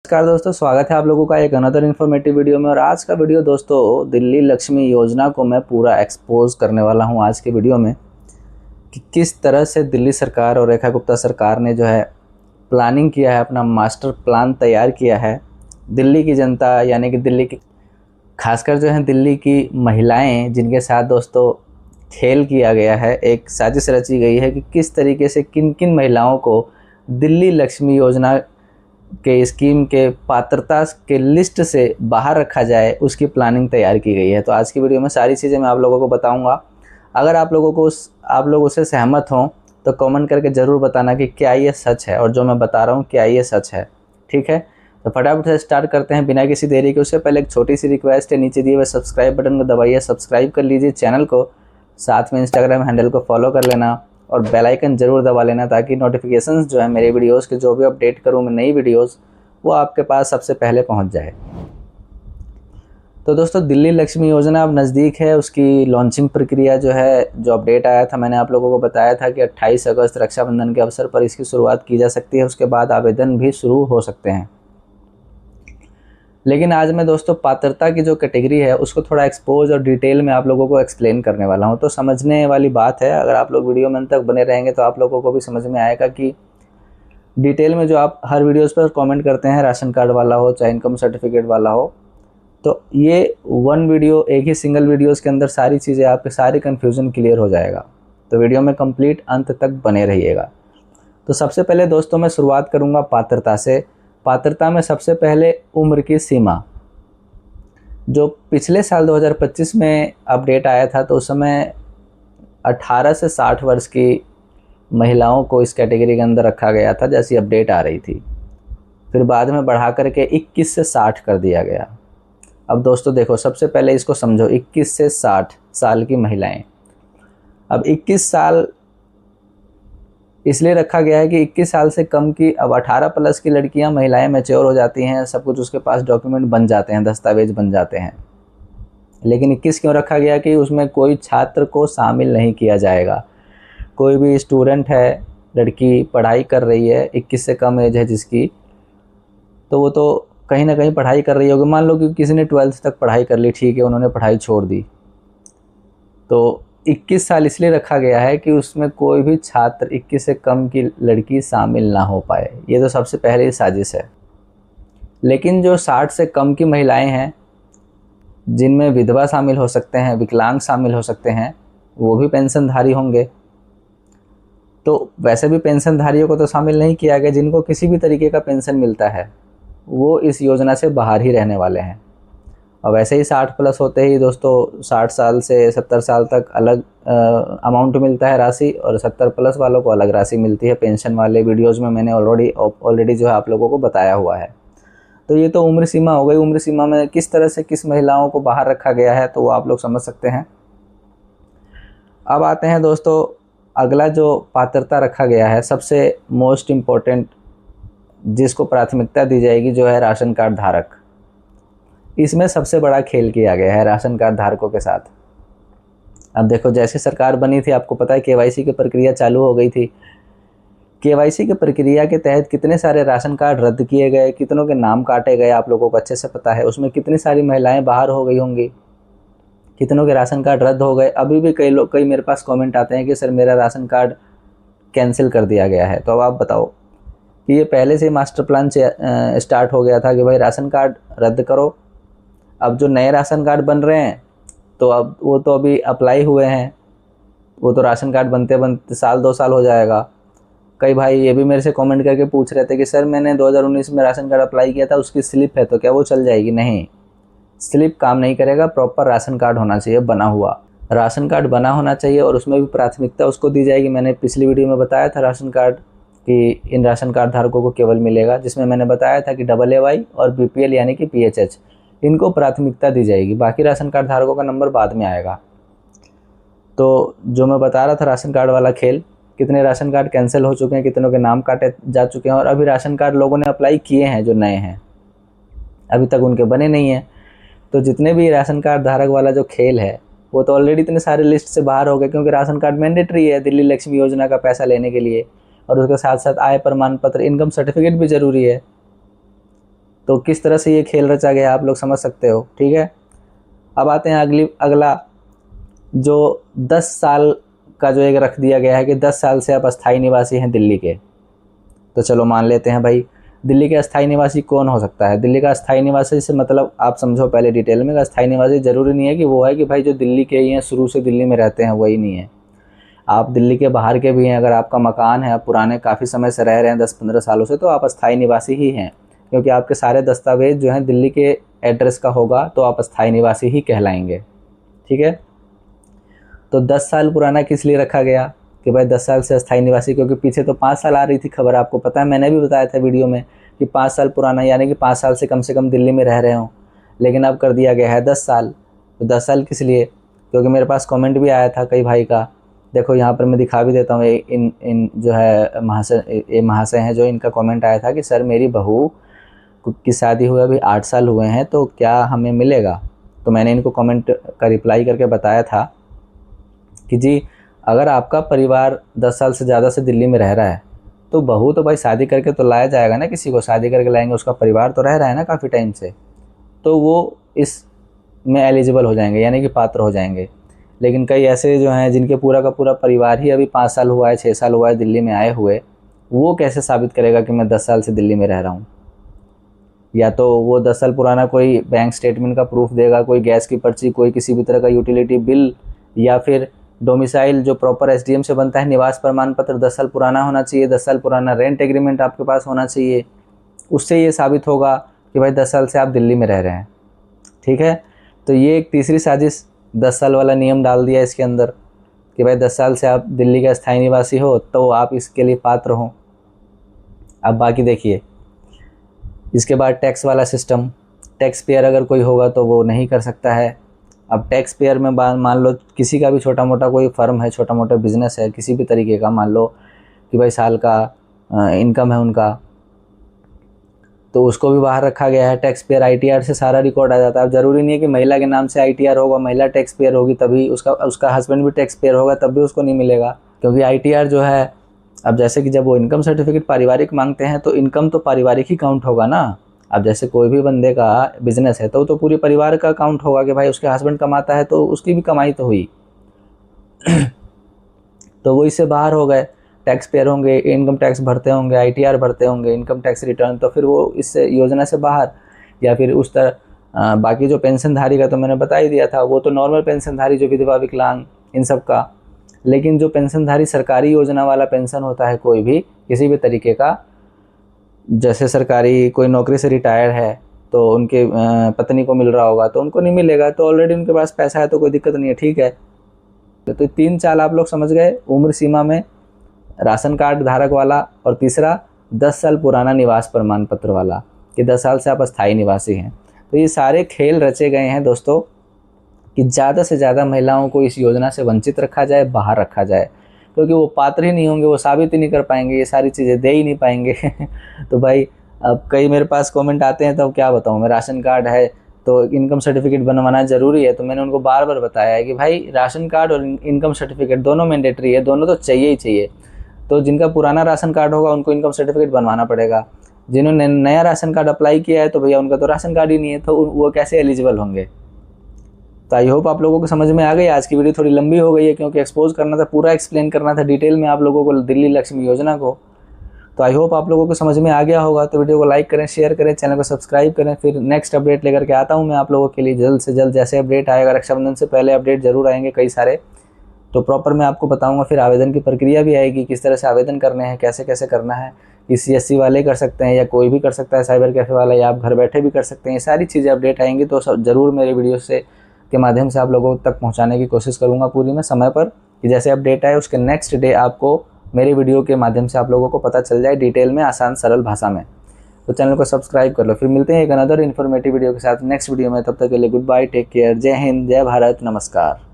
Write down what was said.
नमस्कार दोस्तों, स्वागत है आप लोगों का एक अनदर इन्फॉर्मेटिव वीडियो में। और आज का वीडियो दोस्तों दिल्ली लक्ष्मी योजना को मैं पूरा एक्सपोज करने वाला हूं आज के वीडियो में कि किस तरह से दिल्ली सरकार और रेखा गुप्ता सरकार ने जो है प्लानिंग किया है, अपना मास्टर प्लान तैयार किया है। दिल्ली की जनता यानी कि दिल्ली की खासकर जो है दिल्ली की महिलाएं जिनके साथ दोस्तों खेल किया गया है, एक साजिश रची गई है कि किस तरीके से किन किन महिलाओं को दिल्ली लक्ष्मी योजना के स्कीम के पात्रता के लिस्ट से बाहर रखा जाए, उसकी प्लानिंग तैयार की गई है। तो आज की वीडियो में सारी चीज़ें मैं आप लोगों को बताऊंगा। अगर आप लोग उससे सहमत हों तो कमेंट करके ज़रूर बताना कि क्या ये सच है और जो मैं बता रहा हूँ क्या ये सच है। ठीक है, तो फटाफट से स्टार्ट करते हैं बिना किसी देरी के। उससे पहले एक छोटी सी रिक्वेस्ट है, नीचे दिए हुए सब्सक्राइब बटन को दबाइए, सब्सक्राइब कर लीजिए चैनल को, साथ में इंस्टाग्राम हैंडल को फॉलो कर लेना और बेल आइकन ज़रूर दबा लेना ताकि नोटिफिकेशंस जो है मेरे वीडियोस के जो भी अपडेट करूँ मैं नई वीडियोस, वो आपके पास सबसे पहले पहुंच जाए। तो दोस्तों दिल्ली लक्ष्मी योजना अब नज़दीक है। उसकी लॉन्चिंग प्रक्रिया जो है, जो अपडेट आया था मैंने आप लोगों को बताया था कि 28 अगस्त रक्षाबंधन के अवसर पर इसकी शुरुआत की जा सकती है। उसके बाद आवेदन भी शुरू हो सकते हैं। लेकिन आज मैं दोस्तों पात्रता की जो कैटेगरी है उसको थोड़ा एक्सपोज और डिटेल में आप लोगों को एक्सप्लेन करने वाला हूं। तो समझने वाली बात है, अगर आप लोग वीडियो में अंत तक बने रहेंगे तो आप लोगों को भी समझ में आएगा कि डिटेल में जो आप हर वीडियोस पर कमेंट करते हैं, राशन कार्ड वाला हो चाहे इनकम सर्टिफिकेट वाला हो, तो ये वन वीडियो, एक ही सिंगल वीडियोस के अंदर सारी चीज़ें, आपके सारी कन्फ्यूज़न क्लियर हो जाएगा। तो वीडियो में कंप्लीट अंत तक बने रहिएगा। तो सबसे पहले दोस्तों मैं शुरुआत करूँगा पात्रता से। पात्रता में सबसे पहले उम्र की सीमा, जो पिछले साल 2025 में अपडेट आया था तो उस समय 18 से 60 वर्ष की महिलाओं को इस कैटेगरी के अंदर रखा गया था, जैसी अपडेट आ रही थी। फिर बाद में बढ़ा करके 21 से 60 कर दिया गया। अब दोस्तों देखो, सबसे पहले इसको समझो, 21 से 60 साल की महिलाएं। अब 21 साल इसलिए रखा गया है कि 21 साल से कम की, अब 18 प्लस की लड़कियां, महिलाएं मैच्योर हो जाती हैं, सब कुछ उसके पास डॉक्यूमेंट बन जाते हैं, दस्तावेज बन जाते हैं। लेकिन 21 क्यों रखा गया कि उसमें कोई छात्र को शामिल नहीं किया जाएगा। कोई भी स्टूडेंट है, लड़की पढ़ाई कर रही है, 21 से कम एज है जिसकी, तो वो तो कहीं ना कहीं पढ़ाई कर रही होगी। मान लो कि किसी ने 12th तक पढ़ाई कर ली, ठीक है, उन्होंने पढ़ाई छोड़ दी, तो 21 साल इसलिए रखा गया है कि उसमें कोई भी छात्र 21 से कम की लड़की शामिल ना हो पाए। ये तो सबसे पहले साजिश है। लेकिन जो 60 से कम की महिलाएं हैं, जिनमें विधवा शामिल हो सकते हैं, विकलांग शामिल हो सकते हैं, वो भी पेंशनधारी होंगे। तो वैसे भी पेंशनधारियों को तो शामिल नहीं किया गया। जिनको किसी भी तरीके का पेंशन मिलता है वो इस योजना से बाहर ही रहने वाले हैं। और वैसे ही 60 प्लस होते ही दोस्तों 60 साल से 70 साल तक अलग अमाउंट मिलता है राशि, और 70 प्लस वालों को अलग राशि मिलती है। पेंशन वाले वीडियोज़ में मैंने ऑलरेडी जो है आप लोगों को बताया हुआ है। तो ये तो उम्र सीमा हो गई। उम्र सीमा में किस तरह से किस महिलाओं को बाहर रखा गया है तो वो आप लोग समझ सकते हैं। अब आते हैं दोस्तों, अगला जो पात्रता रखा गया है, सबसे मोस्ट इम्पोर्टेंट, जिसको प्राथमिकता दी जाएगी, जो है राशन कार्ड धारक। इसमें सबसे बड़ा खेल किया गया है राशन कार्ड धारकों के साथ। अब देखो, जैसे सरकार बनी थी, आपको पता है केवाईसी की प्रक्रिया चालू हो गई थी। केवाईसी की प्रक्रिया के तहत कितने सारे राशन कार्ड रद्द किए गए, कितनों के नाम काटे गए, आप लोगों को अच्छे से पता है। उसमें कितनी सारी महिलाएं बाहर हो गई होंगी, कितनों के राशन कार्ड रद्द हो गए। अभी भी कई मेरे पास कमेंट आते हैं कि सर मेरा राशन कार्ड कैंसिल कर दिया गया है। तो अब आप बताओ कि ये पहले से मास्टर प्लान स्टार्ट हो गया था कि भाई राशन कार्ड रद्द करो। अब जो नए राशन कार्ड बन रहे हैं तो अब वो तो अभी अप्लाई हुए हैं, वो तो राशन कार्ड बनते बनते साल 2 साल हो जाएगा। कई भाई ये भी मेरे से कमेंट करके पूछ रहे थे कि सर मैंने 2019 में राशन कार्ड अप्लाई किया था, उसकी स्लिप है तो क्या वो चल जाएगी? नहीं, स्लिप काम नहीं करेगा। प्रॉपर राशन कार्ड होना चाहिए, बना हुआ राशन कार्ड बना होना चाहिए, और उसमें भी प्राथमिकता उसको दी जाएगी। मैंने पिछली वीडियो में बताया था राशन कार्ड कि इन राशन कार्ड धारकों को केवल मिलेगा, जिसमें मैंने बताया था कि AAY और BPL यानी कि PHH, इनको प्राथमिकता दी जाएगी। बाकी राशन कार्ड धारकों का नंबर बाद में आएगा। तो जो मैं बता रहा था राशन कार्ड वाला खेल, कितने राशन कार्ड कैंसिल हो चुके हैं, कितनों के नाम काटे जा चुके हैं, और अभी राशन कार्ड लोगों ने अप्लाई किए हैं जो नए हैं, अभी तक उनके बने नहीं हैं। तो जितने भी राशन कार्ड धारक वाला जो खेल है वो तो ऑलरेडी इतने सारे लिस्ट से बाहर हो गए, क्योंकि राशन कार्ड मैंडेटरी है दिल्ली लक्ष्मी योजना का पैसा लेने के लिए, और उसके साथ साथ आय प्रमाण पत्र, इनकम सर्टिफिकेट भी ज़रूरी है। तो किस तरह से ये खेल रचा गया आप लोग समझ सकते हो। ठीक है, अब आते हैं अगला जो 10 साल का जो एक रख दिया गया है कि 10 साल से आप अस्थायी निवासी हैं दिल्ली के। तो चलो मान लेते हैं भाई दिल्ली के अस्थायी निवासी कौन हो सकता है। दिल्ली का अस्थायी निवासी से मतलब आप समझो पहले डिटेल में, अस्थायी निवासी ज़रूरी नहीं है कि वो है कि भाई जो दिल्ली के ही हैं, शुरू से दिल्ली में रहते हैं, वही नहीं है। आप दिल्ली के बाहर के भी हैं, अगर आपका मकान है, आप पुराने काफ़ी समय से रह रहे हैं 10-15 सालों से, तो आप अस्थायी निवासी ही हैं, क्योंकि आपके सारे दस्तावेज जो हैं दिल्ली के एड्रेस का होगा, तो आप अस्थायी निवासी ही कहलाएंगे। ठीक है, तो 10 साल पुराना किस लिए रखा गया कि भाई 10 साल से अस्थायी निवासी, क्योंकि पीछे तो 5 साल आ रही थी खबर, आपको पता है, मैंने भी बताया था वीडियो में कि 5 साल पुराना, यानी कि 5 साल से कम दिल्ली में रह रहे हों, लेकिन अब कर दिया गया है 10 साल। तो 10 साल किस लिए, क्योंकि मेरे पास कमेंट भी आया था कई भाई का, देखो यहाँ पर मैं दिखा भी देता हूँ, इन जो है महाशय हैं, जो इनका कमेंट आया था कि सर मेरी बहू की शादी हुए अभी 8 साल हुए हैं, तो क्या हमें मिलेगा। तो मैंने इनको कमेंट का रिप्लाई करके बताया था कि जी अगर आपका परिवार 10 साल से ज़्यादा से दिल्ली में रह रहा है, तो बहू तो भाई शादी करके तो लाया जाएगा ना, किसी को शादी करके लाएंगे, उसका परिवार तो रह रहा है ना काफ़ी टाइम से, तो वो इस में एलिजिबल हो जाएंगे, यानी कि पात्र हो जाएंगे। लेकिन कई ऐसे जो हैं जिनके पूरा का पूरा परिवार ही अभी 5 साल हुआ है, 6 साल हुआ है दिल्ली में आए हुए, वो कैसे साबित करेगा कि मैं 10 साल से दिल्ली में रह रहा हूँ। या तो वो 10 साल पुराना कोई बैंक स्टेटमेंट का प्रूफ देगा, कोई गैस की पर्ची, कोई किसी भी तरह का यूटिलिटी बिल, या फिर डोमिसाइल जो प्रॉपर एसडीएम से बनता है, निवास प्रमाण पत्र 10 साल पुराना होना चाहिए, 10 साल पुराना रेंट एग्रीमेंट आपके पास होना चाहिए। उससे ये साबित होगा कि भाई 10 साल से आप दिल्ली में रह रहे हैं। ठीक है, तो ये एक तीसरी साजिश 10 साल वाला नियम डाल दिया इसके अंदर कि भाई 10 साल से आप दिल्ली के अस्थायी निवासी हो तो आप इसके लिए पात्र हो। अब बाकी देखिए, इसके बाद टैक्स वाला सिस्टम, टैक्स पेयर अगर कोई होगा तो वो नहीं कर सकता है। अब टैक्स पेयर में मान लो किसी का भी छोटा मोटा कोई फर्म है, छोटा मोटा बिजनेस है किसी भी तरीके का, मान लो कि भाई साल का इनकम है उनका, तो उसको भी बाहर रखा गया है। टैक्स पेयर आईटीआर से सारा रिकॉर्ड आ जाता है। अब ज़रूरी नहीं है कि महिला के नाम से आईटीआर होगा, महिला टैक्स पेयर होगी तभी उसका हस्बैंड भी टैक्स पेयर होगा तब भी उसको नहीं मिलेगा, क्योंकि आईटीआर जो है, अब जैसे कि जब वो इनकम सर्टिफिकेट पारिवारिक मांगते हैं तो इनकम तो पारिवारिक ही काउंट होगा ना। अब जैसे कोई भी बंदे का बिजनेस है तो पूरे परिवार का काउंट होगा कि भाई उसके हस्बैंड कमाता है तो उसकी भी कमाई तो हुई तो वो इससे बाहर हो गए, टैक्स पेयर होंगे, इनकम टैक्स भरते होंगे, आईटीआर भरते होंगे, इनकम टैक्स रिटर्न, तो फिर वो इस योजना से बाहर। या फिर उस तरह बाकी जो पेंशनधारी का तो मैंने बता ही दिया था, वो तो नॉर्मल पेंशनधारी जो विधवा विकलांग इन सब का। लेकिन जो पेंशनधारी सरकारी योजना वाला पेंशन होता है, कोई भी किसी भी तरीके का, जैसे सरकारी कोई नौकरी से रिटायर है तो उनके पत्नी को मिल रहा होगा तो उनको नहीं मिलेगा, तो ऑलरेडी उनके पास पैसा है तो कोई दिक्कत नहीं है। ठीक है, तो 3 चाल आप लोग समझ गए, उम्र सीमा में राशन कार्ड धारक वाला, और तीसरा 10 साल पुराना निवास प्रमाण पत्र वाला कि 10 साल से आप अस्थायी निवासी हैं। तो ये सारे खेल रचे गए हैं दोस्तों कि ज़्यादा से ज़्यादा महिलाओं को इस योजना से वंचित रखा जाए, बाहर रखा जाए, क्योंकि वो पात्र ही नहीं होंगे, वो साबित ही नहीं कर पाएंगे, ये सारी चीज़ें दे ही नहीं पाएंगे तो भाई अब कई मेरे पास कमेंट आते हैं, तो क्या बताऊँ मैं, राशन कार्ड है तो इनकम सर्टिफिकेट बनवाना ज़रूरी है। तो मैंने उनको बार बार बताया है कि भाई राशन कार्ड और इनकम सर्टिफिकेट दोनों मैंडेटरी है, दोनों तो चाहिए ही चाहिए। तो जिनका पुराना राशन कार्ड होगा उनको इनकम सर्टिफिकेट बनवाना पड़ेगा, जिन्होंने नया राशन कार्ड अप्लाई किया है तो भैया उनका तो राशन कार्ड ही नहीं है, तो वो कैसे एलिजिबल होंगे। तो आई होप आप लोगों को समझ में आ गई। आज की वीडियो थोड़ी लंबी हो गई है क्योंकि एक्सपोज करना था, पूरा एक्सप्लेन करना था डिटेल में आप लोगों को दिल्ली लक्ष्मी योजना को। तो आई होप आप लोगों को समझ में आ गया होगा। तो वीडियो को लाइक करें, शेयर करें, चैनल को सब्सक्राइब करें। फिर नेक्स्ट अपडेट लेकर के आता हूँ मैं आप लोगों के लिए जल्द से जल्द। जैसे अपडेट आएगा, रक्षाबंधन से पहले अपडेट जरूर आएंगे कई सारे, तो प्रॉपर मैं आपको बताऊंगा। फिर आवेदन की प्रक्रिया भी आएगी, किस तरह से आवेदन करने हैं, कैसे कैसे करना है। CSC वाले कर सकते हैं या कोई भी कर सकता है, साइबर कैफ़े वाला, या आप घर बैठे भी कर सकते हैं। ये सारी चीज़ें अपडेट आएंगी तो ज़रूर मेरे वीडियो से के माध्यम से आप लोगों तक पहुंचाने की कोशिश करूंगा पूरी मैं समय पर, कि जैसे अपडेट आए उसके नेक्स्ट डे आपको मेरे वीडियो के माध्यम से आप लोगों को पता चल जाए डिटेल में, आसान सरल भाषा में। तो चैनल को सब्सक्राइब कर लो। फिर मिलते हैं एक अनदर इन्फॉर्मेटिव वीडियो के साथ नेक्स्ट वीडियो में। तब तक के लिए गुड बाय, टेक केयर, जय हिंद, जय भारत, नमस्कार।